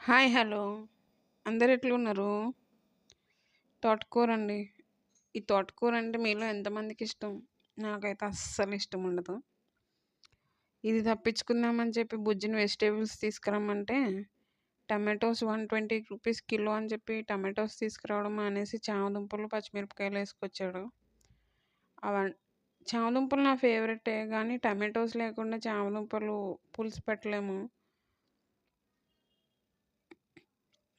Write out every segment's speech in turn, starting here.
Hi hello అందరు ఎట్లున్నారు? తోటకూర అండి. ఈ తోటకూర అంటే మీలో ఎంతమందికి ఇష్టం? నాకైతే అస్సలు ఇష్టం ఉండదు. ఇది తప్పించుకుందామని చెప్పి బుజ్జిని వెజిటేబుల్స్ తీసుకురమ్మంటే టమాటోస్ 120 రూపీస్ కిలో అని చెప్పి టమాటోస్ తీసుకురావడం మానేసి చామదుంపలు పచ్చిమిరపకాయలు వేసుకొచ్చాడు. చామదుంపలు నా ఫేవరెటే, కానీ టమాటోస్ లేకుండా చామదుంపలు పులుసు పెట్టలేము.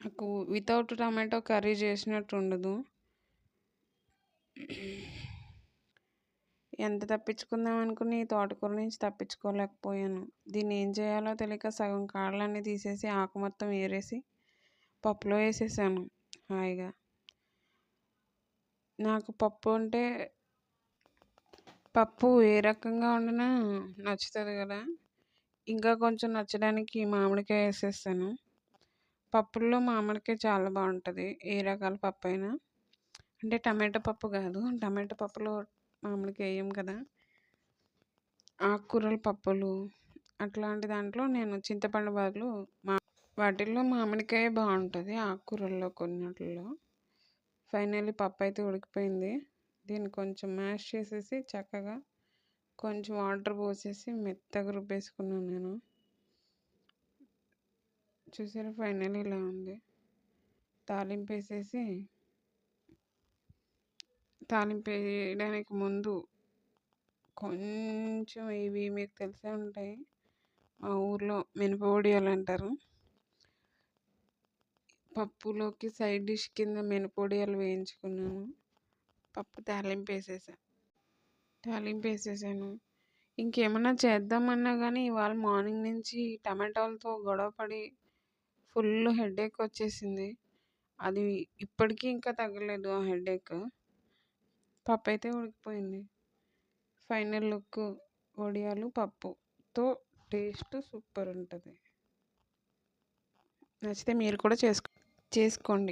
నాకు వితౌట్ టమాటో కర్రీ చేసినట్టు ఉండదు. ఎంత తప్పించుకుందాం అనుకుని ఈ తోటకూర నుంచి తప్పించుకోలేకపోయాను. దీన్ని ఏం చేయాలో తెలియక సగం కాడలన్నీ తీసేసి ఆకు మొత్తం ఏరేసి పప్పులో వేసేసాను హాయిగా. నాకు పప్పు అంటే పప్పు ఏ రకంగా వండినా నచ్చుతుంది కదా. ఇంకా కొంచెం నచ్చడానికి మామిడికాయ వేసేస్తాను. పప్పుల్లో మామిడికాయ చాలా బాగుంటుంది, ఏ రకాల పప్పు అయినా. అంటే టమాటో పప్పు కాదు, టమాటో పప్పులో మామిడికాయ వేయం కదా. ఆకుకూరల పప్పులు అట్లాంటి దాంట్లో నేను చింతపండు బదులు వాటిల్లో మామిడికాయ బాగుంటుంది, ఆకుకూరల్లో కొన్నిట్లో. ఫైనల్లీ పప్పు అయితే ఉడికిపోయింది. దీన్ని కొంచెం మ్యాష్ చేసేసి చక్కగా కొంచెం వాటర్ పోసేసి మెత్తగా రుబ్బేసుకున్నాను నేను. చూసారా, ఫైనల్ ఇలా ఉంది. తాలింపు వేయడానికి ముందు కొంచెం ఇవి మీకు తెలిసే ఉంటాయి, మా ఊర్లో మినపొడియాలు అంటారు. పప్పులోకి సైడ్ డిష్ కింద మినపొడియాలు వేయించుకున్నాను. పప్పు తాలింపు వేసేసాను. ఇంకేమన్నా చేద్దామన్నా కానీ ఇవాళ మార్నింగ్ నుంచి టమాటాలతో గొడవపడి ఫుల్ హెడేక్ వచ్చేసింది. అది ఇప్పటికీ ఇంకా తగ్గలేదు ఆ హెడేక్. పప్పు అయితే ఉడికిపోయింది. ఫైనల్ లుక్ వడియాలు పప్పుతో టేస్ట్ సూపర్ ఉంటుంది. నచ్చితే మీరు కూడా చేసుకోండి.